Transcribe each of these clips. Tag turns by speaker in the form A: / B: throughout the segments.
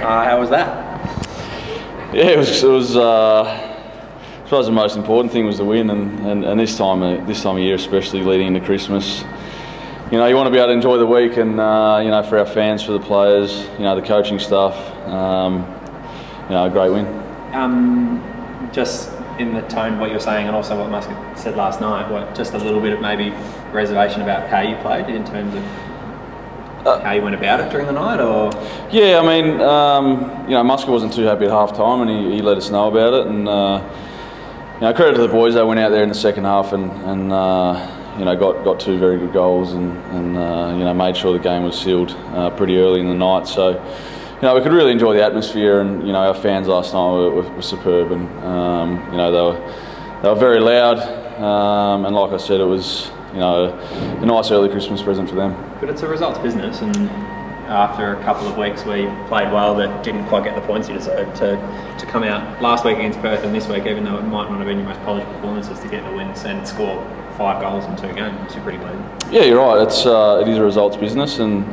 A: How was that?
B: Yeah, it was I suppose the most important thing was the win, and this time of year, especially leading into Christmas, you want to be able to enjoy the week, and for our fans, for the players, the coaching staff, a great win.
A: Just in the tone of what you're saying, and also what Musk said last night, just a little bit of maybe reservation about how you played in terms of how you went about it during the night, or?
B: Yeah, I mean, Musk wasn't too happy at half time, and he let us know about it, and credit to the boys, they went out there in the second half and got two very good goals and made sure the game was sealed pretty early in the night. So we could really enjoy the atmosphere, and our fans last night were superb, and they were very loud, and like I said, it was a nice early Christmas present for them.
A: But it's a results business, and after a couple of weeks where you played well but didn't quite get the points you deserved, to come out last week against Perth and this week, even though it might not have been your most polished performances, to get the wins and score 5 goals in 2 games, it's pretty pleasing.
B: Yeah, you're right. It is a results business, and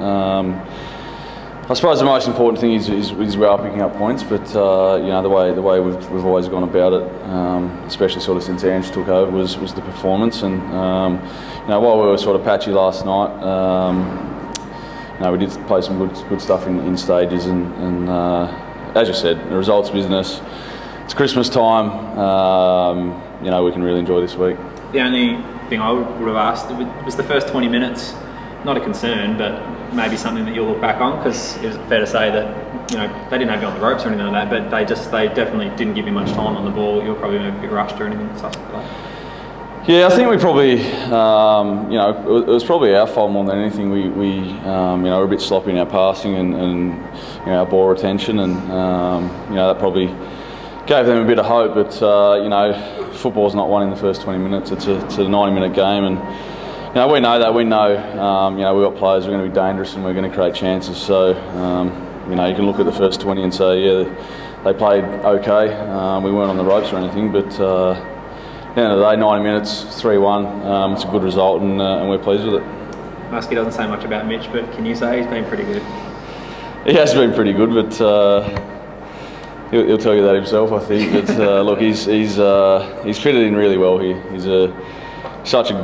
B: I suppose the most important thing is we are picking up points, but the way we've always gone about it, especially sort of since Ange took over, was the performance. And while we were sort of patchy last night, we did play some good stuff in stages, and as you said, the results business. It's Christmas time. We can really enjoy this week.
A: The only thing I would have asked was the first 20 minutes. Not a concern, but maybe something that you'll look back on, because it was fair to say that they didn't have you on the ropes or anything like that, but they definitely didn't give you much time on the ball. You were probably maybe a bit rushed or anything like that.
B: Yeah, I think we probably, it was probably our fault more than anything. We were a bit sloppy in our passing and our ball retention, and that probably gave them a bit of hope. But football's not won in the first 20 minutes. It's a 90-minute game, and we know that. We know we've got players who are going to be dangerous and we're going to create chances. So you can look at the first 20 and say, yeah, they played okay. We weren't on the ropes or anything, but. At the end of the day, 90 minutes, 3-1, it's a good result, and we're pleased with it.
A: Muskie doesn't say much about Mitch, but can you say he's been pretty good?
B: He has been pretty good, but he'll tell you that himself, I think. But look, he's fitted in really well here. He's such a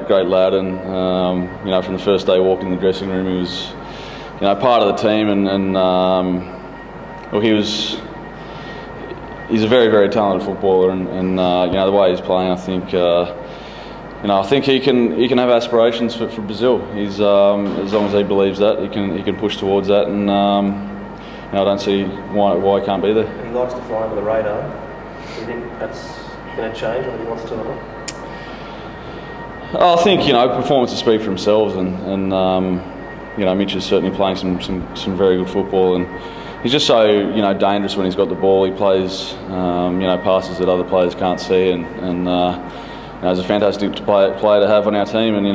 B: great lad, and from the first day he walked in the dressing room, he was part of the team, and he's a very, very talented footballer, and the way he's playing, I think I think he can have aspirations for Brazil. He's as long as he believes that, he can push towards that, and I don't see why he can't be there.
C: He likes to fly under the radar. Do you think that's going to change, whether he wants to or not?
B: I think performances speak for themselves, and Mitch is certainly playing some very good football, and he's just so dangerous when he's got the ball. He plays passes that other players can't see, and he's a fantastic player to have on our team. And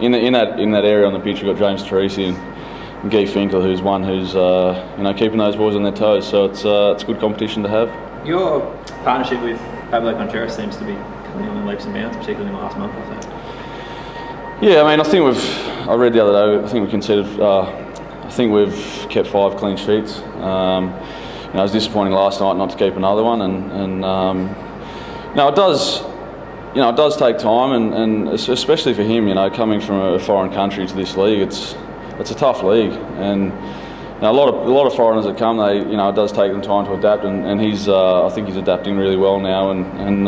B: in that area on the pitch, we've got James Teresi and Guy Finkel, who's keeping those boys on their toes. So it's good competition to have.
A: Your partnership with Pablo Contreras seems to be coming on leaps and bounds, particularly in the last month or so.
B: Yeah, I mean, I read the other day, I think we conceded. I think we've kept 5 clean sheets. It was disappointing last night not to keep another one, and it does take time, and especially for him, coming from a foreign country to this league, it's a tough league, and a lot of foreigners that come, it does take them time to adapt, and I think he's adapting really well now, and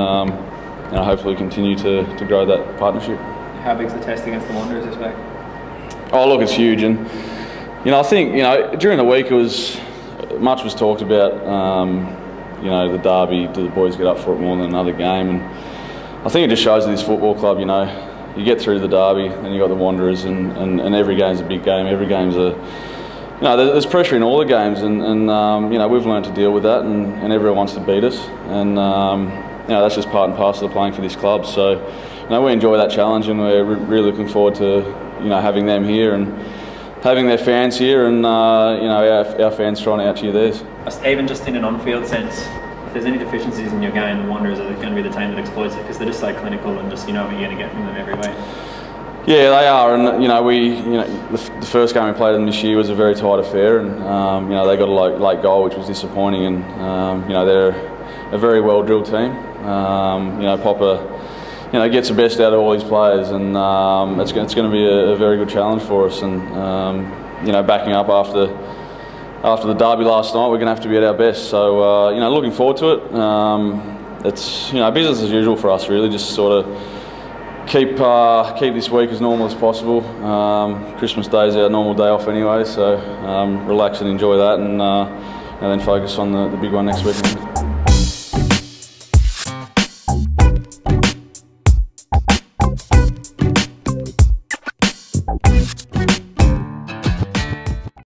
B: hopefully continue to grow that partnership.
A: How big's the test against the Wanderers this week?
B: Oh, look, it's huge, and I think during the week much was talked about. The derby. Do the boys get up for it more than another game? And I think it just shows that this football club. You get through the derby, then you got the Wanderers, and every game's a big game. Every game's there's pressure in all the games, and we've learned to deal with that, and everyone wants to beat us, and that's just part and parcel of playing for this club. So we enjoy that challenge, and we're really looking forward to having them here and having their fans here, and our fans trying to out-cheer theirs.
A: Even just in an on-field sense, if there's any deficiencies in your game, the Wanderers are going to be the team that exploits it, because they're just so clinical, and just what you're going to get from them every week.
B: Yeah, they are, and the first game we played them this year was a very tight affair, and they got a late goal, which was disappointing, and they're a very well drilled team. Popper, gets the best out of all his players, and it's going to be a very good challenge for us. And backing up after the derby last night, we're going to have to be at our best. So looking forward to it. It's business as usual for us, really. Just sort of keep this week as normal as possible. Christmas Day is our normal day off anyway, so relax and enjoy that, and then focus on the big one next week.